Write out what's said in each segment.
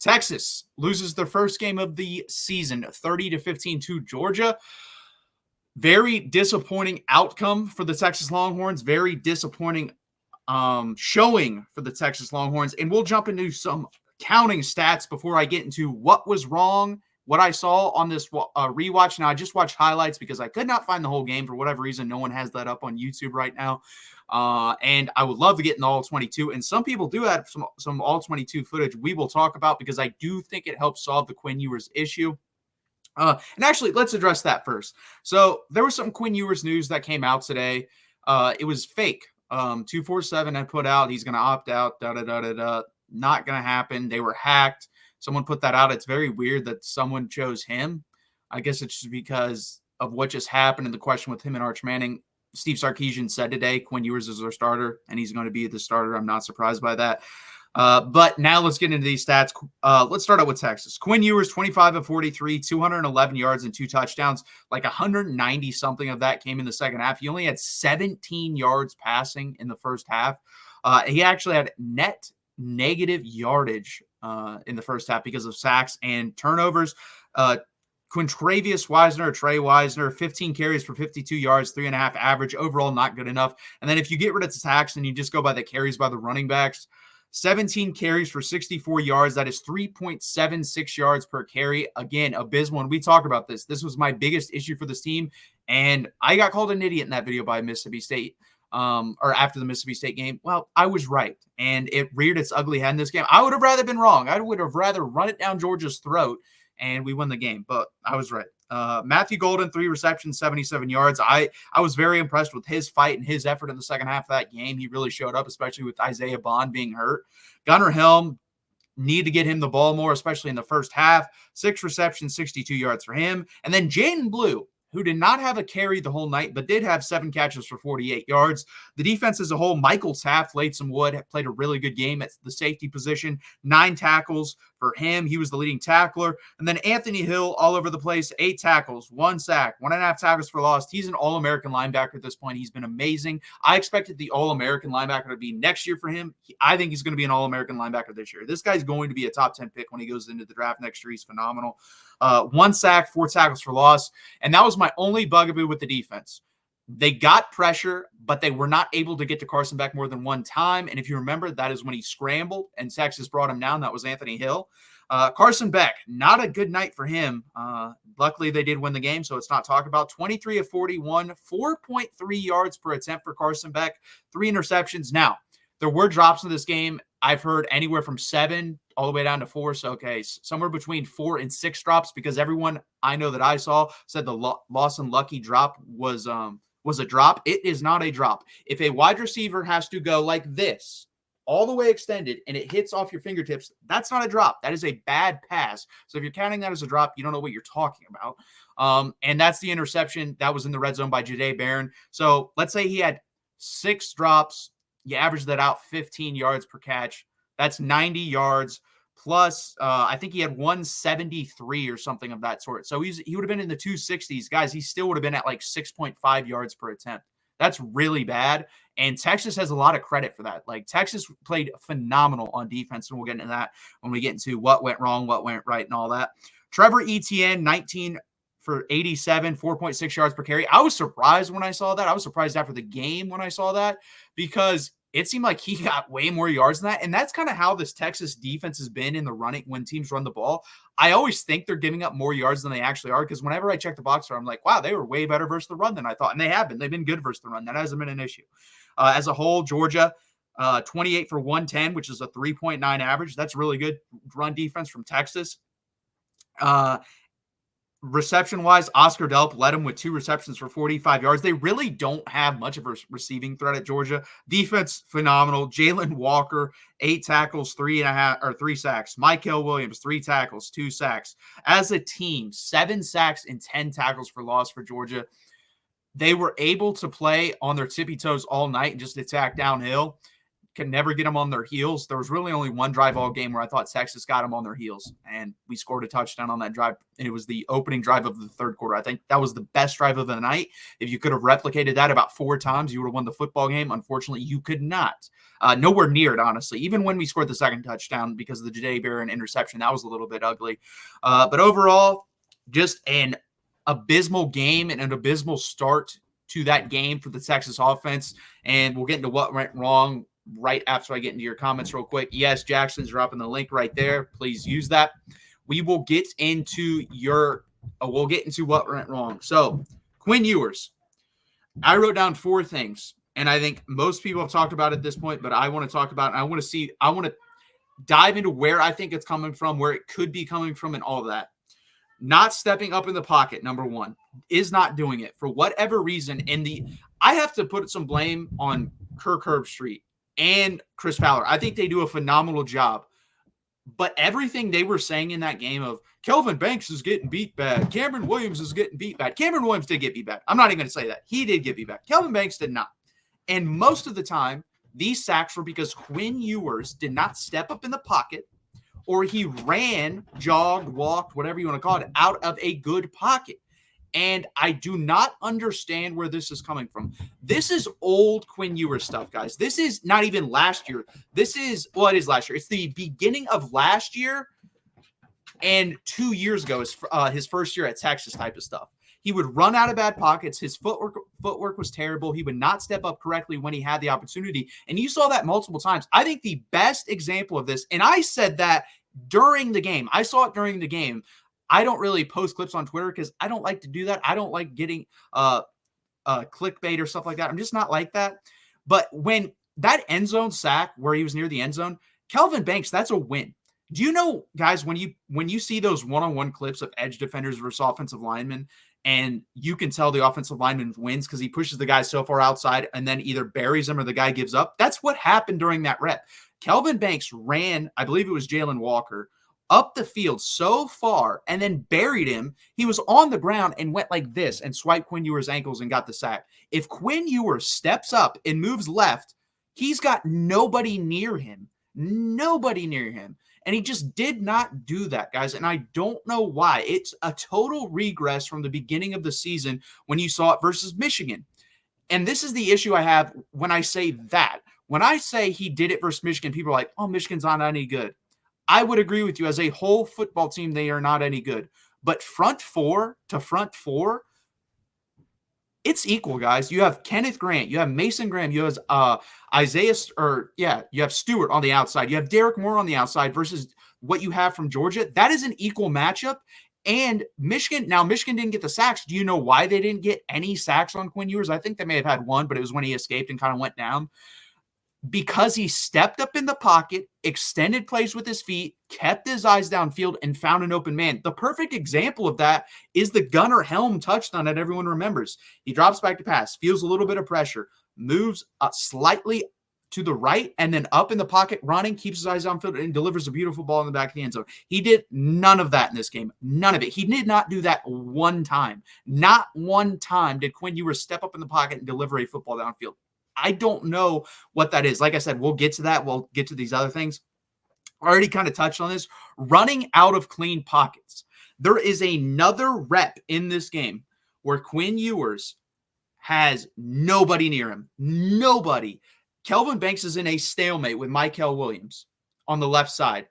Texas loses their first game of the season, 30-15 to Georgia. Very disappointing outcome for the Texas Longhorns. Very disappointing showing for the Texas Longhorns. And we'll jump into some counting stats before I get into what was wrong, what I saw on this rewatch. Now, I just watched highlights because I could not find the whole game for whatever reason. No one has that up on YouTube right now. And I would love to get in the all 22. And some people do have some all 22 footage we will talk about because I do think it helps solve the Quinn Ewers issue. And actually, let's address that first. So there was some Quinn Ewers news that came out today. It was fake. 247 had put out, he's going to opt out, not going to happen. They were hacked. Someone put that out. It's very weird that someone chose him. I guess it's just because of what just happened and the question with him and Arch Manning. Steve Sarkisian said today, Quinn Ewers is their starter, and he's going to be the starter. I'm not surprised by that. But now let's get into these stats. Let's start out with Texas. Quinn Ewers, 25 of 43, 211 yards and 2 touchdowns. Like 190 something of that came in the second half. He only had 17 yards passing in the first half. He actually had net negative yardage in the first half because of sacks and turnovers. Quintravious Wisner, Trey Wisner, 15 carries for 52 yards, 3.5 average. Overall, not good enough. And then if you get rid of the sacks and you just go by the carries by the running backs, 17 carries for 64 yards. That is 3.76 yards per carry. Again, abysmal. And we talk about this. This was my biggest issue for this team. And I got called an idiot in that video by Mississippi State, or after the Mississippi State game. Well, I was right. And it reared its ugly head in this game. I would have rather been wrong. I would have rather run it down Georgia's throat and we won the game. But I was right. Matthew Golden, 3 receptions, 77 yards. I was very impressed with his fight and his effort in the second half of that game. He really showed up, especially with Isaiah Bond being hurt. Gunnar Helm, need to get him the ball more, especially in the first half. 6 receptions, 62 yards for him. And then Jaden Blue, who did not have a carry the whole night, but did have 7 catches for 48 yards. The defense as a whole, Michael Taft, Latham Wood, played a really good game at the safety position. 9 tackles for him. He was the leading tackler. And then Anthony Hill, all over the place, 8 tackles, 1 sack, 1.5 tackles for loss. He's an All-American linebacker at this point. He's been amazing. I expected the All-American linebacker to be next year for him. I think he's going to be an All-American linebacker this year. This guy's going to be a top 10 pick when he goes into the draft next year. He's phenomenal. 1 sack, 4 tackles for loss. And that was my only bugaboo with the defense. They got pressure, but they were not able to get to Carson Beck more than 1 time. And if you remember, that is when he scrambled and Texas brought him down. That was Anthony Hill. Carson Beck, not a good night for him. Luckily, they did win the game, so it's not talked about. 23 of 41, 4.3 yards per attempt for Carson Beck, 3 interceptions. Now, there were drops in this game. I've heard anywhere from 7 all the way down to 4. So, okay, somewhere between 4 and 6 drops because everyone I know that I saw said the Lawson Lucky drop was a drop. It is not a drop. If a wide receiver has to go like this, all the way extended, and it hits off your fingertips, that's not a drop. That is a bad pass. So if you're counting that as a drop, you don't know what you're talking about. And that's the interception that was in the red zone by Jahdae Barron. So let's say he had 6 drops. You average that out, 15 yards per catch. That's 90 yards. Plus, I think he had 173 or something of that sort. So he would have been in the 260s. Guys, he still would have been at like 6.5 yards per attempt. That's really bad. And Texas has a lot of credit for that. Like, Texas played phenomenal on defense, and we'll get into that when we get into what went wrong, what went right, and all that. Trevor Etienne, 19 for 87, 4.6 yards per carry. I was surprised when I saw that. I was surprised after the game when I saw that because it seemed like he got way more yards than that. And that's kind of how this Texas defense has been in the running when teams run the ball. I always think they're giving up more yards than they actually are because whenever I check the box score, I'm like, wow, they were way better versus the run than I thought. And they have been. They've been good versus the run. That hasn't been an issue. As a whole, Georgia, 28 for 110, which is a 3.9 average. That's really good run defense from Texas. Reception-wise, Oscar Delp led him with 2 receptions for 45 yards. They really don't have much of a receiving threat at Georgia. Defense, phenomenal. Jalen Walker, 8 tackles, 3 sacks. Michael Williams, 3 tackles, 2 sacks. As a team, 7 sacks and 10 tackles for loss for Georgia. They were able to play on their tippy toes all night and just attack downhill. could never get them on their heels. There was really only one drive all game where I thought Texas got them on their heels, and we scored a touchdown on that drive, and it was the opening drive of the third quarter. I think that was the best drive of the night. If you could have replicated that about 4 times, you would have won the football game. Unfortunately, you could not. Nowhere near it, honestly. Even when we scored the second touchdown because of the Jahdae Barron interception, that was a little bit ugly. But overall, just an abysmal game and an abysmal start to that game for the Texas offense. And we'll get into what went wrong right after I get into your comments real quick. Yes, Jackson's dropping the link right there. Please use that. We will get into what went wrong. So, Quinn Ewers. I wrote down 4 things, and I think most people have talked about it at this point, but I want to talk about it. I want to dive into where I think it's coming from, where it could be coming from, and all of that. Not stepping up in the pocket, number 1, is not doing it for whatever reason. I have to put some blame on Kirk Herbstreit and Chris Fowler. I think they do a phenomenal job. But everything they were saying in that game of Kelvin Banks is getting beat bad, Cameron Williams is getting beat bad. Cameron Williams did get beat bad. I'm not even going to say that. He did get beat bad. Kelvin Banks did not. And most of the time, these sacks were because Quinn Ewers did not step up in the pocket, or he ran, jogged, walked, whatever you want to call it, out of a good pocket. And I do not understand where this is coming from. This is old Quinn Ewers stuff, guys. This is not even last year. It is last year. It's the beginning of last year and 2 years ago, his first year at Texas type of stuff. He would run out of bad pockets. His footwork was terrible. He would not step up correctly when he had the opportunity. And you saw that multiple times. I think the best example of this, and I said that during the game. I saw it during the game. I don't really post clips on Twitter because I don't like to do that. I don't like getting clickbait or stuff like that. I'm just not like that. But when that end zone sack where he was near the end zone, Kelvin Banks, that's a win. Do you know, guys, when you see those one-on-one clips of edge defenders versus offensive linemen, and you can tell the offensive lineman wins because he pushes the guy so far outside and then either buries him or the guy gives up? That's what happened during that rep. Kelvin Banks ran, I believe it was Jalen Walker, up the field so far and then buried him. He was on the ground and went like this and swiped Quinn Ewers' ankles and got the sack. If Quinn Ewers steps up and moves left, he's got nobody near him. Nobody near him. And he just did not do that, guys. And I don't know why. It's a total regress from the beginning of the season when you saw it versus Michigan. And this is the issue I have when I say that. When I say he did it versus Michigan, people are like, oh, Michigan's not any good. I would agree with you. As a whole football team, they are not any good. But front 4 to front 4, it's equal, guys. You have Kenneth Grant. You have Mason Graham. You have you have Stewart on the outside. You have Derek Moore on the outside versus what you have from Georgia. That is an equal matchup. And Michigan didn't get the sacks. Do you know why they didn't get any sacks on Quinn Ewers? I think they may have had one, but it was when he escaped and kind of went down. Because he stepped up in the pocket, extended plays with his feet, kept his eyes downfield, and found an open man. The perfect example of that is the Gunnar Helm touchdown that everyone remembers. He drops back to pass, feels a little bit of pressure, moves slightly to the right, and then up in the pocket, running, keeps his eyes downfield, and delivers a beautiful ball in the back of the end zone. He did none of that in this game. None of it. He did not do that one time. Not one time did Quinn Ewers step up in the pocket and deliver a football downfield. I don't know what that is. Like I said, we'll get to that. We'll get to these other things. I already kind of touched on this. Running out of clean pockets. There is another rep in this game where Quinn Ewers has nobody near him. Nobody. Kelvin Banks is in a stalemate with Mykel Williams on the left side.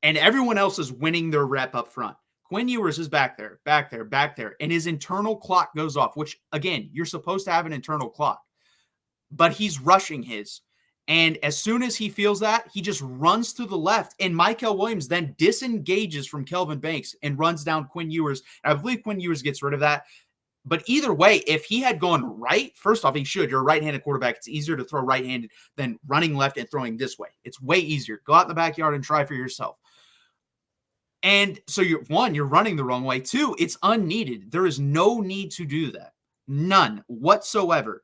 And everyone else is winning their rep up front. Quinn Ewers is back there. And his internal clock goes off, which, again, you're supposed to have an internal clock. But he's rushing his. And as soon as he feels that, he just runs to the left. And Mykel Williams then disengages from Kelvin Banks and runs down Quinn Ewers. And I believe Quinn Ewers gets rid of that. But either way, if he had gone right, first off, he should. You're a right-handed quarterback. It's easier to throw right-handed than running left and throwing this way. It's way easier. Go out in the backyard and try for yourself. And so, you're running the wrong way. 2, it's unneeded. There is no need to do that. None whatsoever.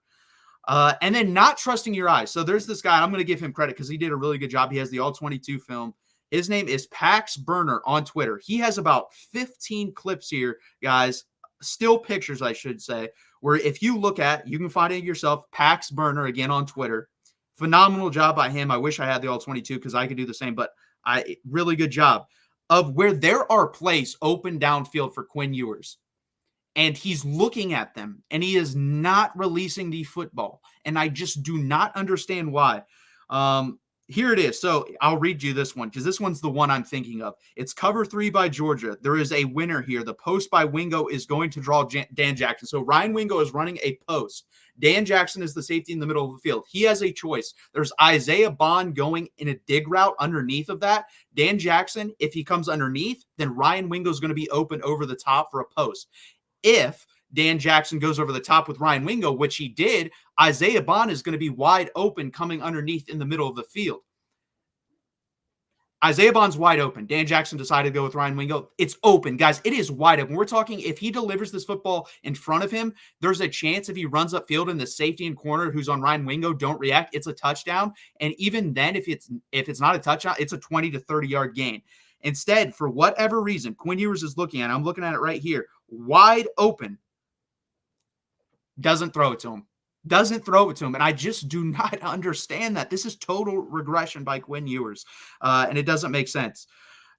And then not trusting your eyes. So there's this guy. I'm going to give him credit because he did a really good job. He has the All-22 film. His name is Pax Burner on Twitter. He has about 15 clips here, guys. Still pictures, I should say, where if you look at, you can find it yourself, Pax Burner, again on Twitter. Phenomenal job by him. I wish I had the all 22 because I could do the same, but really good job of where there are plays open downfield for Quinn Ewers. And he's looking at them and he is not releasing the football. And I just do not understand why. Here it is. So I'll read you this one because this one's the one I'm thinking of. It's cover 3 by Georgia. There is a winner here. The post by Wingo is going to draw Dan Jackson. So Ryan Wingo is running a post. Dan Jackson is the safety in the middle of the field. He has a choice. There's Isaiah Bond going in a dig route underneath of that. Dan Jackson, if he comes underneath, then Ryan Wingo is going to be open over the top for a post. If Dan Jackson goes over the top with Ryan Wingo, which he did, Isaiah Bond is going to be wide open coming underneath in the middle of the field. Isaiah Bond's wide open. Dan Jackson decided to go with Ryan Wingo. It's open, guys. It is wide open. We're talking if he delivers this football in front of him, there's a chance if he runs upfield and the safety and corner who's on Ryan Wingo don't react, it's a touchdown. And even then, if it's not a touchdown, it's a 20 to 30-yard gain. Instead, for whatever reason, Quinn Ewers is looking at it. I'm looking at it right here. Wide open. Doesn't throw it to him. And I just do not understand that. This is total regression by Quinn Ewers, and it doesn't make sense.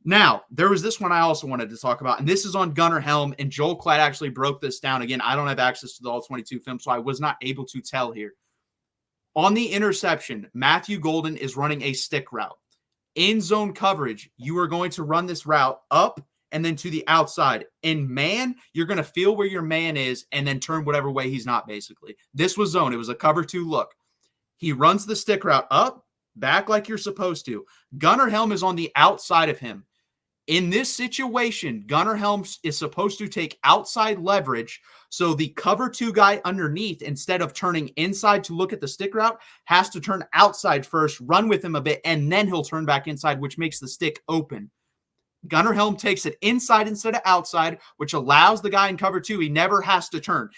Now, there was this one I also wanted to talk about, and this is on Gunnar Helm, and Joel Klatt actually broke this down. Again, I don't have access to the All-22 film, so I was not able to tell here. On the interception, Matthew Golden is running a stick route. In zone coverage, you are going to run this route up and then to the outside. In man, you're going to feel where your man is and then turn whatever way he's not, basically. This was zone. It was a cover 2 look. He runs the stick route up, back like you're supposed to. Gunnar Helm is on the outside of him. In this situation, Gunnar Helm is supposed to take outside leverage, so the cover 2 guy underneath, instead of turning inside to look at the stick route, has to turn outside first, run with him a bit, and then he'll turn back inside, which makes the stick open. Gunnar Helm takes it inside instead of outside, which allows the guy in cover 2. He never has to turn.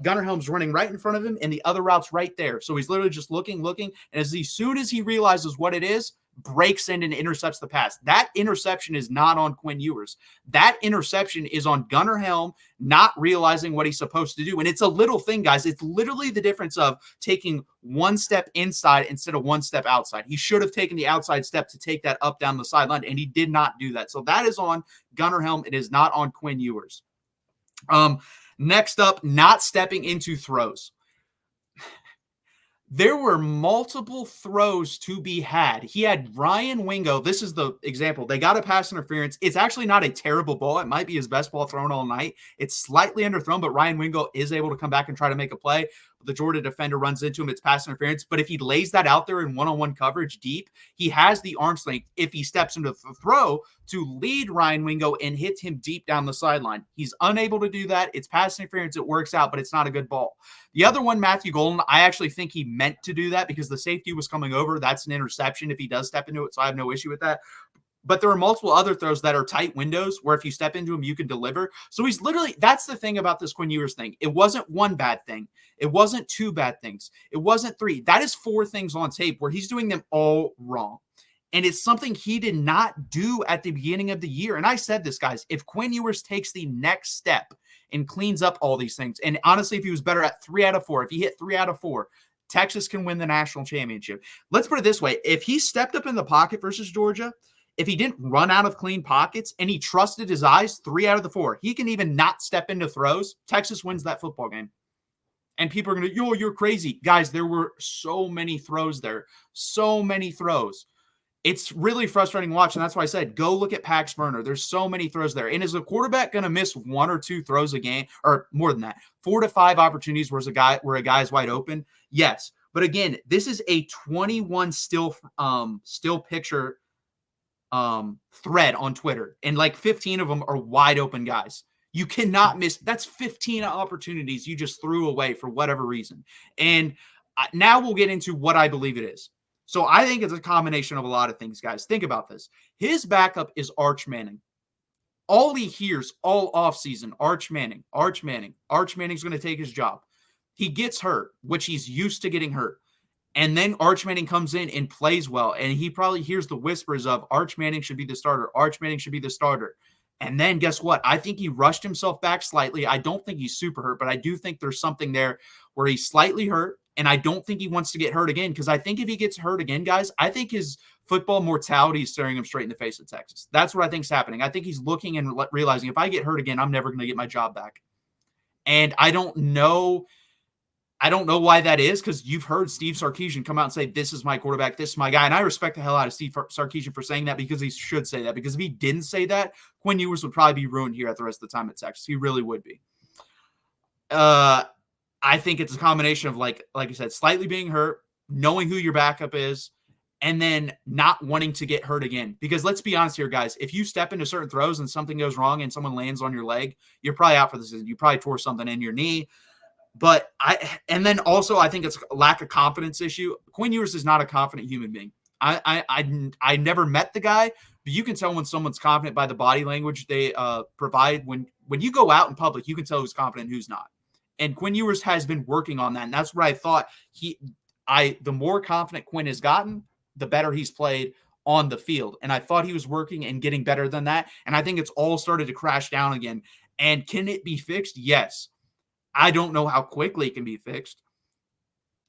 Gunnar Helm's running right in front of him, and the other route's right there. So he's literally just looking, and as soon as he realizes what it is, breaks in and intercepts the pass. That interception is not on Quinn Ewers. That interception is on Gunnar Helm not realizing what he's supposed to do. And it's a little thing, guys. It's literally the difference of taking one step inside instead of one step outside. He should have taken the outside step to take that up down the sideline, and he did not do that. So that is on Gunnar Helm. It is not on Quinn Ewers. Next up, not stepping into throws. There were multiple throws to be had. He had Ryan Wingo. This is the example. They got a pass interference. It's actually not a terrible ball. It might be his best ball thrown all night. It's slightly underthrown, but Ryan Wingo is able to come back and try to make a play. The Georgia defender runs into him. It's pass interference. But if he lays that out there in one-on-one coverage deep, he has the arm strength if he steps into the throw to lead Ryan Wingo and hit him deep down the sideline. He's unable to do that. It's pass interference. It works out, but it's not a good ball. The other one, Matthew Golden, I actually think he meant to do that because the safety was coming over. That's an interception if he does step into it, so I have no issue with that. But there are multiple other throws that are tight windows where if you step into them, you can deliver. So he's literally, that's the thing about this Quinn Ewers thing. It wasn't one bad thing. It wasn't 2 bad things. It wasn't 3. That is 4 things on tape where he's doing them all wrong. And it's something he did not do at the beginning of the year. And I said this, guys, if Quinn Ewers takes the next step and cleans up all these things, and honestly, if he was better at 3 out of 4, if he hit 3 out of 4, Texas can win the national championship. Let's put it this way. If he stepped up in the pocket versus Georgia, if he didn't run out of clean pockets and he trusted his eyes 3 out of the 4, he can even not step into throws. Texas wins that football game. And people are going to, you're crazy. Guys, there were so many throws there. So many throws. It's really frustrating to watch, and that's why I said, go look at Pax Burner. There's so many throws there. And is a quarterback going to miss 1 or 2 throws a game, or more than that, 4 to 5 opportunities where a guy's wide open? Yes. But again, this is a 21 still picture thread on Twitter, and like 15 of them are wide open guys. You cannot miss. That's 15 opportunities you just threw away for whatever reason. And now we'll get into what I believe it is. So I think it's a combination of a lot of things, guys. Think about this. His backup is Arch Manning. All he hears all offseason, Arch Manning, Arch Manning. Arch Manning's going to take his job. He gets hurt, which he's used to getting hurt. And then Arch Manning comes in and plays well. And he probably hears the whispers of Arch Manning should be the starter. Arch Manning should be the starter. And then guess what? I think he rushed himself back slightly. I don't think he's super hurt, but I do think there's something there where he's slightly hurt. And I don't think he wants to get hurt again, because I think if he gets hurt again, guys, I think his football mortality is staring him straight in the face at Texas. That's what I think is happening. I think he's looking and realizing, if I get hurt again, I'm never going to get my job back. And I don't know why that is, because you've heard Steve Sarkisian come out and say, this is my quarterback, this is my guy. And I respect the hell out of Steve Sarkisian for saying that, because he should say that. Because if he didn't say that, Quinn Ewers would probably be ruined here at the rest of the time at Texas. He really would be. I think it's a combination of, like I said, slightly being hurt, knowing who your backup is, and then not wanting to get hurt again. Because let's be honest here, guys, if you step into certain throws and something goes wrong and someone lands on your leg, you're probably out for the season. You probably tore something in your knee. But and then also I think it's a lack of confidence issue. Quinn Ewers is not a confident human being. I never met the guy, but you can tell when someone's confident by the body language they provide. When you go out in public, you can tell who's confident and who's not. And Quinn Ewers has been working on that. And that's where I thought the more confident Quinn has gotten, the better he's played on the field. And I thought he was working and getting better than that. And I think it's all started to crash down again. And can it be fixed? Yes. I don't know how quickly it can be fixed.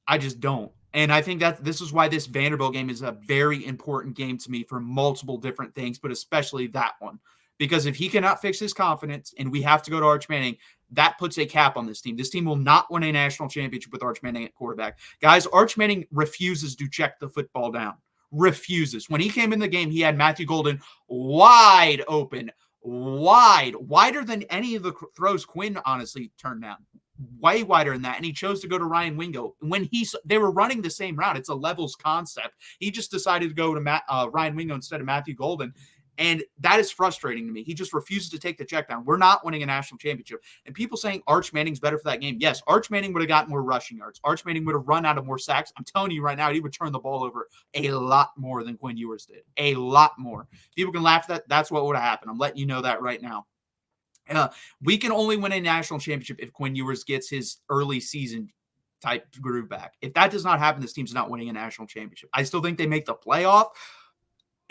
I just don't. And I think that this is why this Vanderbilt game is a very important game to me for multiple different things, but especially that one. Because if he cannot fix his confidence and we have to go to Arch Manning, that puts a cap on this team. This team will not win a national championship with Arch Manning at quarterback. Guys, Arch Manning refuses to check the football down. Refuses. When he came in the game, he had Matthew Golden wide open. Wider than any of the throws Quinn honestly turned down. Way wider than that. And he chose to go to Ryan Wingo. When they were running the same route, it's a levels concept. He just decided to go to Ryan Wingo instead of Matthew Golden. And that is frustrating to me. He just refuses to take the check down. We're not winning a national championship. And people saying Arch Manning's better for that game. Yes, Arch Manning would have gotten more rushing yards. Arch Manning would have run out of more sacks. I'm telling you right now, he would turn the ball over a lot more than Quinn Ewers did. A lot more. People can laugh at that. That's what would have happened. I'm letting you know that right now. We can only win a national championship if Quinn Ewers gets his early season type groove back. If that does not happen, this team's not winning a national championship. I still think they make the playoff.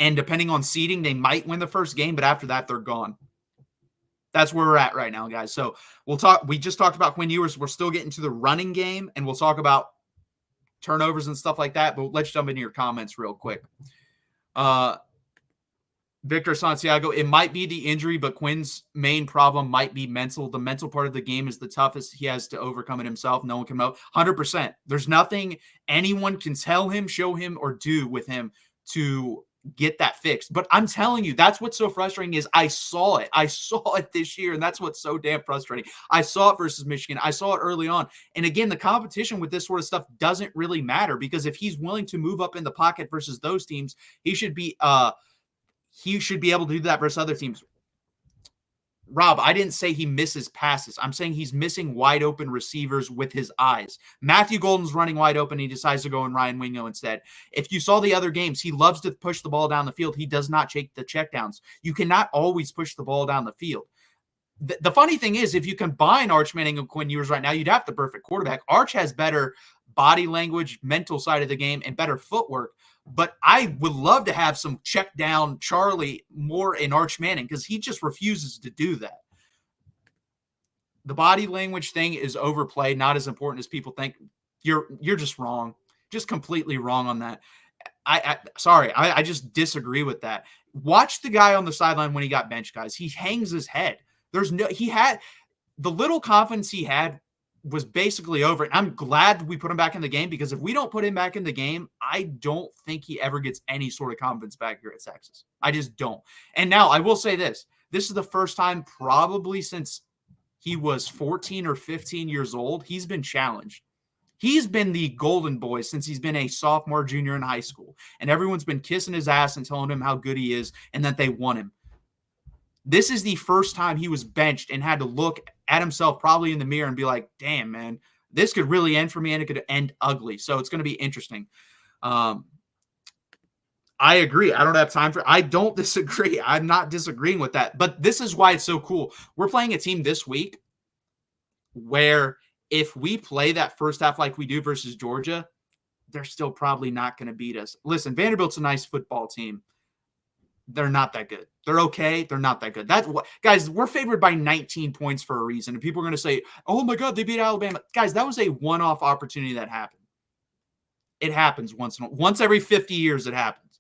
And depending on seeding, they might win the first game, but after that, they're gone. That's where we're at right now, guys. So we just talked about Quinn Ewers. We're still getting to the running game, and we'll talk about turnovers and stuff like that. But let's jump into your comments real quick. Victor Santiago, it might be the injury, but Quinn's main problem might be mental. The mental part of the game is the toughest. He has to overcome it himself. No one can know. 100%. There's nothing anyone can tell him, show him, or do with him to get that fixed. But I'm telling you, that's what's so frustrating is I saw it this year, and that's what's so damn frustrating. I saw it versus Michigan. I saw it early on. And again, the competition with this sort of stuff doesn't really matter, because if he's willing to move up in the pocket versus those teams, he should be able to do that versus other teams. Rob, I didn't say he misses passes. I'm saying he's missing wide open receivers with his eyes. Matthew Golden's running wide open. He decides to go in Ryan Wingo instead. If you saw the other games, he loves to push the ball down the field. He does not take the checkdowns. You cannot always push the ball down the field. The funny thing is, if you combine Arch Manning and Quinn Ewers right now, you'd have the perfect quarterback. Arch has better body language, mental side of the game, and better footwork. But I would love to have some check down Charlie more in Arch Manning, because he just refuses to do that. The body language thing is overplayed, not as important as people think. You're just wrong. Just completely wrong on that. I just disagree with that. Watch the guy on the sideline when he got benched, guys. He hangs his head. He had the little confidence he had was basically over. And I'm glad we put him back in the game, because if we don't put him back in the game, I don't think he ever gets any sort of confidence back here at Texas. I just don't. And now I will say this. This is the first time probably since he was 14 or 15 years old, he's been challenged. He's been the golden boy since he's been a sophomore, junior in high school. And everyone's been kissing his ass and telling him how good he is and that they want him. This is the first time he was benched and had to look at himself probably in the mirror and be like, damn, man, this could really end for me, and it could end ugly. So it's going to be interesting. I agree. I don't disagree. I'm not disagreeing with that. But this is why it's so cool. We're playing a team this week where if we play that first half like we do versus Georgia, they're still probably not going to beat us. Listen, Vanderbilt's a nice football team. They're not that good. They're okay. They're not that good. That's what, guys, we're favored by 19 points for a reason. And people are going to say, oh my God, they beat Alabama. Guys, that was a one-off opportunity that happened. It happens once every 50 years. It happens.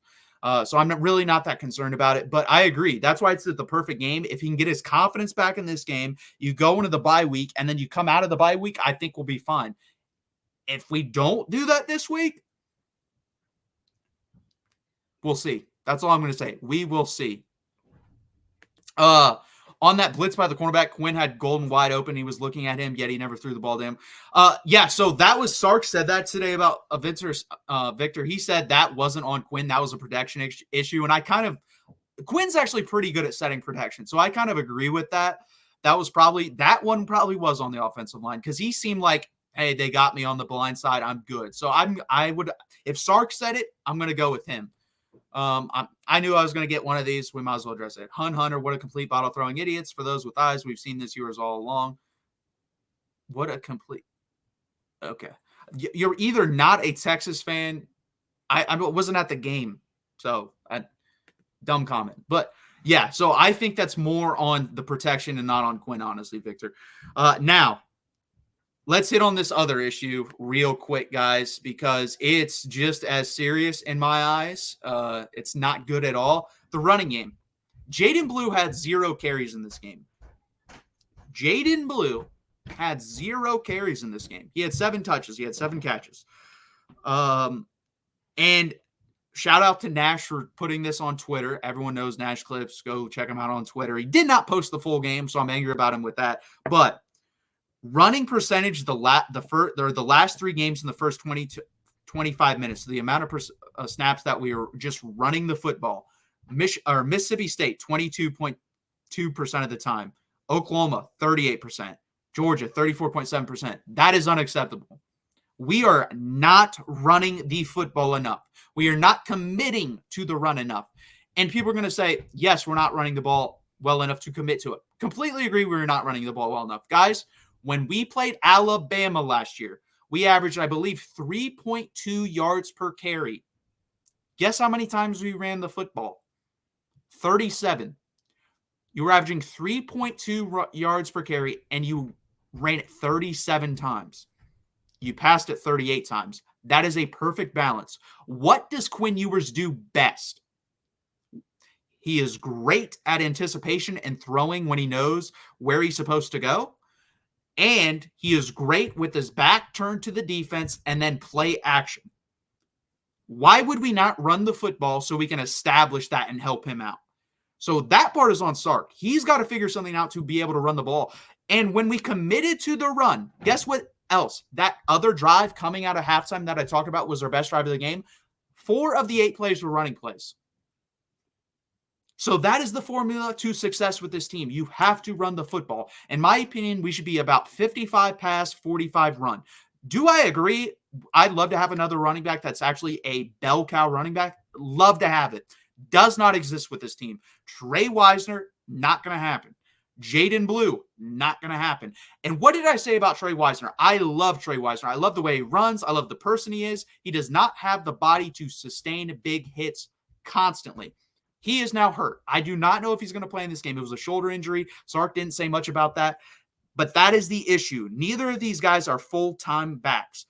So I'm really not that concerned about it. But I agree. That's why it's the perfect game. If he can get his confidence back in this game, you go into the bye week, and then you come out of the bye week, I think we'll be fine. If we don't do that this week, we'll see. That's all I'm going to say. We will see. On that blitz by the cornerback, Quinn had Golden wide open. He was looking at him, yet he never threw the ball to him. Yeah, so that was Sark said that today about Victor. He said that wasn't on Quinn. That was a protection issue. And Quinn's actually pretty good at setting protection. So I kind of agree with that. That one probably was on the offensive line because he seemed like, hey, they got me on the blind side. I'm good. So if Sark said it, I'm going to go with him. I knew I was going to get one of these. We might as well address it. Hunter, what a complete bottle throwing idiots. For those with eyes, we've seen this yours all along. What a complete. Okay. You're either not a Texas fan. I wasn't at the game. So dumb comment, but yeah. So I think that's more on the protection and not on Quinn, honestly, Victor. Now let's hit on this other issue real quick, guys, because it's just as serious in my eyes. It's not good at all. The running game. Jaden Blue had 0 carries in this game. Jaden Blue had 0 carries in this game. He had 7 touches. He had 7 catches. And shout out to Nash for putting this on Twitter. Everyone knows Nash Clips. Go check him out on Twitter. He did not post the full game, so I'm angry about him with that. But running percentage, the last 3 games in the first 20 to 25 minutes, so the amount of snaps that we were just running the football. Mississippi State, 22.2% of the time. Oklahoma, 38%. Georgia, 34.7%. That is unacceptable. We are not running the football enough. We are not committing to the run enough. And people are going to say, yes, we're not running the ball well enough to commit to it. Completely agree we're not running the ball well enough. Guys, when we played Alabama last year, we averaged, I believe, 3.2 yards per carry. Guess how many times we ran the football? 37. You were averaging 3.2 yards per carry, and you ran it 37 times. You passed it 38 times. That is a perfect balance. What does Quinn Ewers do best? He is great at anticipation and throwing when he knows where he's supposed to go. And he is great with his back turned to the defense and then play action. Why would we not run the football so we can establish that and help him out? So that part is on Sark. He's got to figure something out to be able to run the ball. And when we committed to the run, guess what else? That other drive coming out of halftime that I talked about was our best drive of the game. 4 of the 8 plays were running plays. So that is the formula to success with this team. You have to run the football. In my opinion, we should be about 55 pass, 45 run. Do I agree? I'd love to have another running back that's actually a bell cow running back. Love to have it. Does not exist with this team. Trey Wisner, not going to happen. Jaden Blue, not going to happen. And what did I say about Trey Wisner? I love Trey Wisner. I love the way he runs. I love the person he is. He does not have the body to sustain big hits constantly. He is now hurt. I do not know if he's going to play in this game. It was a shoulder injury. Sark didn't say much about that. But that is the issue. Neither of these guys are full-time backs.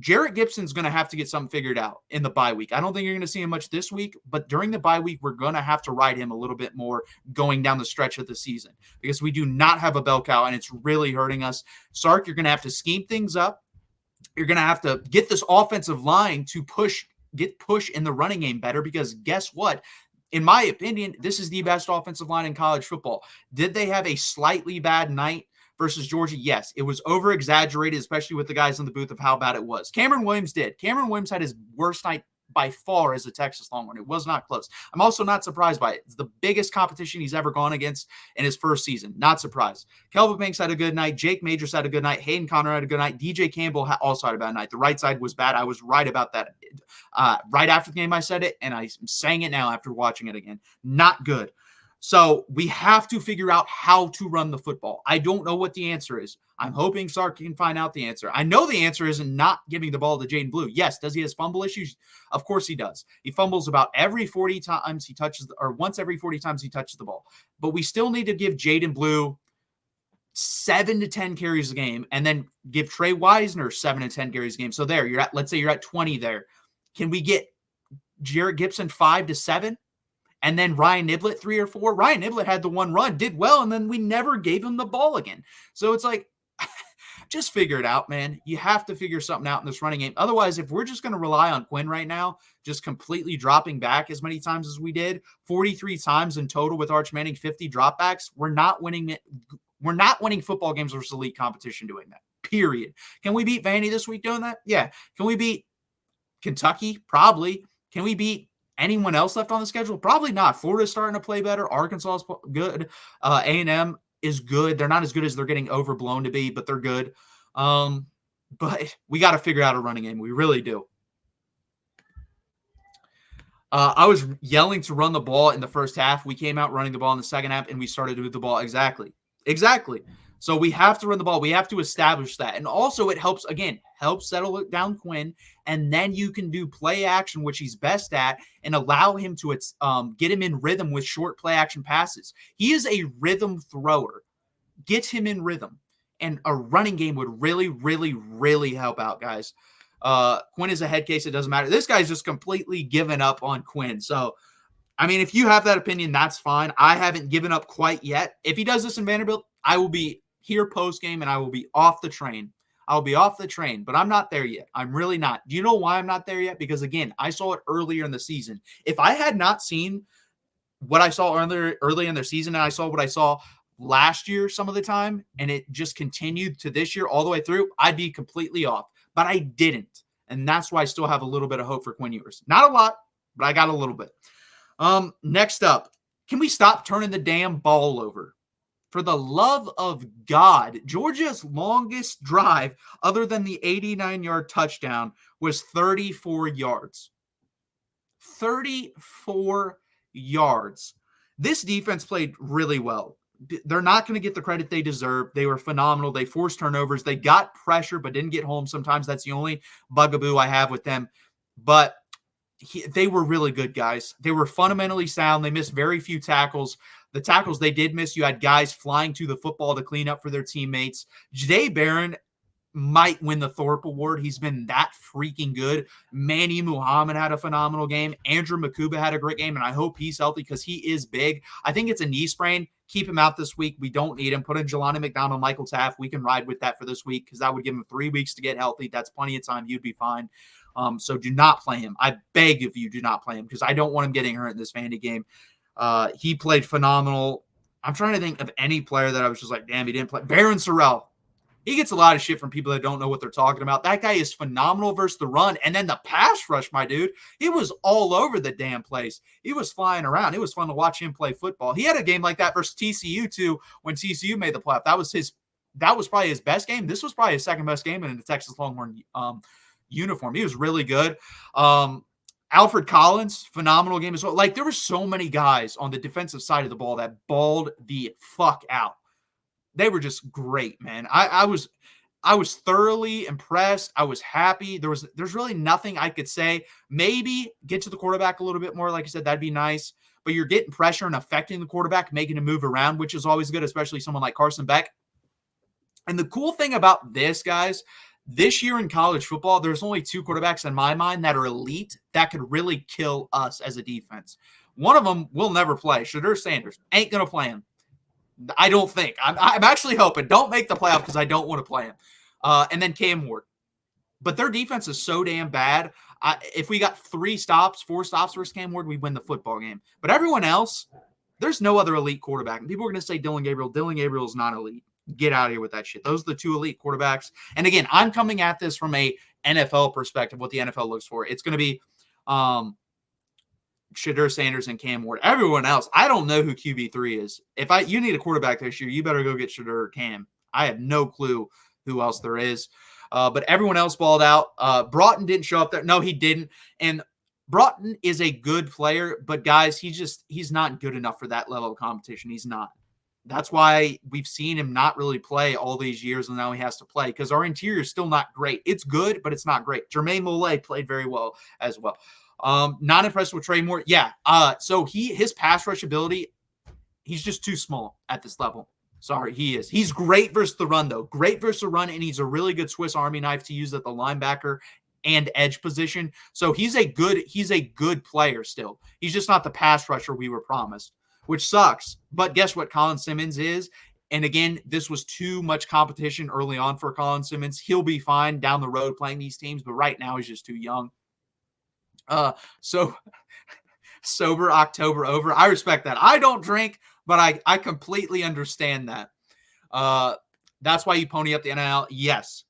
Jarrett Gibson's going to have to get something figured out in the bye week. I don't think you're going to see him much this week, but during the bye week, we're going to have to ride him a little bit more going down the stretch of the season because we do not have a bell cow, and it's really hurting us. Sark, you're going to have to scheme things up. You're going to have to get this offensive line to push in the running game better because guess what? In my opinion, this is the best offensive line in college football. Did they have a slightly bad night versus Georgia? Yes. It was over-exaggerated, especially with the guys in the booth of how bad it was. Cameron Williams did. Cameron Williams had his worst night by far as a Texas Longhorn. It was not close. I'm also not surprised by it. It's the biggest competition he's ever gone against in his first season. Not surprised. Kelvin Banks had a good night. Jake Majors had a good night. Hayden Conner had a good night. DJ Campbell also had a bad night. The right side was bad. I was right about that. Right after the game I said it, and I'm saying it now after watching it again. Not good. So we have to figure out how to run the football. I don't know what the answer is. I'm hoping Sark can find out the answer. I know the answer isn't not giving the ball to Jaden Blue. Yes, does he have fumble issues? Of course he does. He fumbles about every 40 times he touches, or once every 40 times he touches the ball. But we still need to give Jaden Blue 7 to 10 carries a game, and then give Trey Wisner 7 to 10 carries a game. So there, you're at, let's say you're at 20 there. Can we get Jarrett Gibson 5 to 7? And then Ryan Niblett 3 or 4? Ryan Niblett had the one run, did well, and then we never gave him the ball again. So it's like, just figure it out, man. You have to figure something out in this running game. Otherwise, if we're just going to rely on Quinn right now, just completely dropping back as many times as we did, 43 times in total with Arch Manning, 50 dropbacks, we're not winning it. We're not winning football games versus elite competition doing that, period. Can we beat Vandy this week doing that? Yeah. Can we beat Kentucky? Probably. Can we beat anyone else left on the schedule? Probably not. Florida's starting to play better. Arkansas is good. A&M is good. They're not as good as they're getting overblown to be, but they're good. But we got to figure out a running game. We really do. I was yelling to run the ball in the first half. We came out running the ball in the second half, and we started to move the ball. Exactly. So we have to run the ball. We have to establish that. And also it helps settle it down Quinn, and then you can do play action, which he's best at, and allow him to get him in rhythm with short play action passes. He is a rhythm thrower. Get him in rhythm. And a running game would really, really, really help out, guys. Quinn is a head case. It doesn't matter. This guy's just completely given up on Quinn. So, I mean, if you have that opinion, that's fine. I haven't given up quite yet. If he does this in Vanderbilt, I will be here post-game and I will be off the train. I'll be off the train, but I'm not there yet. I'm really not. Do you know why I'm not there yet? Because, again, I saw it earlier in the season. If I had not seen what I saw early in their season, and I saw what I saw last year some of the time, and it just continued to this year all the way through, I'd be completely off. But I didn't. And that's why I still have a little bit of hope for Quinn Ewers. Not a lot, but I got a little bit. Next up, can we stop turning the damn ball over? For the love of God, Georgia's longest drive, other than the 89-yard touchdown, was 34 yards. 34 yards. This defense played really well. They're not going to get the credit they deserve. They were phenomenal. They forced turnovers. They got pressure, but didn't get home. Sometimes that's the only bugaboo I have with them. But they were really good, guys. They were fundamentally sound. They missed very few tackles. The tackles they did miss, you had guys flying to the football to clean up for their teammates. Jahdae Barron might win the Thorpe Award. He's been that freaking good. Manny Muhammad had a phenomenal game. Andrew Makuba had a great game, and I hope he's healthy because he is big. I think it's a knee sprain. Keep him out this week. We don't need him. Put in Jelani McDonald, Michael Taft. We can ride with that for this week because that would give him 3 weeks to get healthy. That's plenty of time. You'd be fine. So do not play him. I beg of you, do not play him because I don't want him getting hurt in this Vandy game. He played phenomenal. I'm trying to think of any player that I was just like, damn, he didn't play. Baron Sorrell. He gets a lot of shit from people that don't know what they're talking about. That guy is phenomenal versus the run. And then the pass rush, my dude, he was all over the damn place. He was flying around. It was fun to watch him play football. He had a game like that versus TCU too when TCU made the playoff. That was probably his best game. This was probably his second best game in the Texas Longhorn uniform. He was really good. Alfred Collins, phenomenal game as well. Like, there were so many guys on the defensive side of the ball that balled the fuck out. They were just great, man. I was thoroughly impressed. I was happy. There's really nothing I could say. Maybe get to the quarterback a little bit more. Like I said, that'd be nice. But you're getting pressure and affecting the quarterback, making him move around, which is always good, especially someone like Carson Beck. And the cool thing about this, guys, this year in college football, there's only 2 quarterbacks in my mind that are elite that could really kill us as a defense. One of them will never play. Shedeur Sanders ain't going to play him. I don't think. I'm actually hoping. Don't make the playoff because I don't want to play him. And then Cam Ward. But their defense is so damn bad. If we got 4 stops versus Cam Ward, we win the football game. But everyone else, there's no other elite quarterback. And people are going to say Dillon Gabriel. Dillon Gabriel is not elite. Get out of here with that shit. Those are the 2 elite quarterbacks. And again, I'm coming at this from a NFL perspective, what the NFL looks for. It's going to be Shedeur Sanders and Cam Ward. Everyone else, I don't know who QB3 is. If you need a quarterback this year, you better go get Shedeur or Cam. I have no clue who else there is. But everyone else balled out. Broughton didn't show up there. No, he didn't. And Broughton is a good player, but guys, he's not good enough for that level of competition. He's not. That's why we've seen him not really play all these years, and now he has to play because our interior is still not great. It's good, but it's not great. Jermaine Mollet played very well as well. Not impressed with Trey Moore. Yeah. So his pass rush ability, he's just too small at this level. Sorry, he is. He's great versus the run, though. Great versus the run, and he's a really good Swiss Army knife to use at the linebacker and edge position. So he's a good player still. He's just not the pass rusher we were promised, which sucks. But guess what Colin Simmons is? And again, this was too much competition early on for Colin Simmons. He'll be fine down the road playing these teams, but right now he's just too young. So sober October over. I respect that. I don't drink, but I completely understand that. That's why you pony up the NIL. Yes.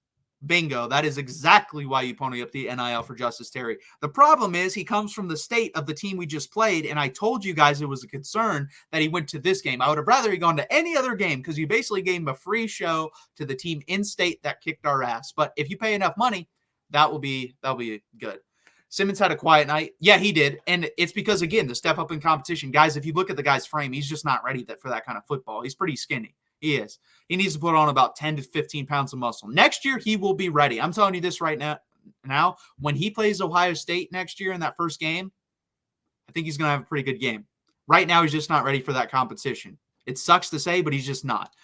Bingo. That is exactly why you pony up the NIL for Justice Terry. The problem is he comes from the state of the team we just played, and I told you guys it was a concern that he went to this game. I would have rather he gone to any other game because you basically gave him a free show to the team in state that kicked our ass. But if you pay enough money, that'll be good. Simmons had a quiet night. Yeah, he did. And it's because, again, the step up in competition. Guys, if you look at the guy's frame, he's just not ready for that kind of football. He's pretty skinny. He is. He needs to put on about 10 to 15 pounds of muscle. Next year, he will be ready. I'm telling you this right now, when he plays Ohio State next year in that first game, I think he's going to have a pretty good game. Right now, he's just not ready for that competition. It sucks to say, but he's just not.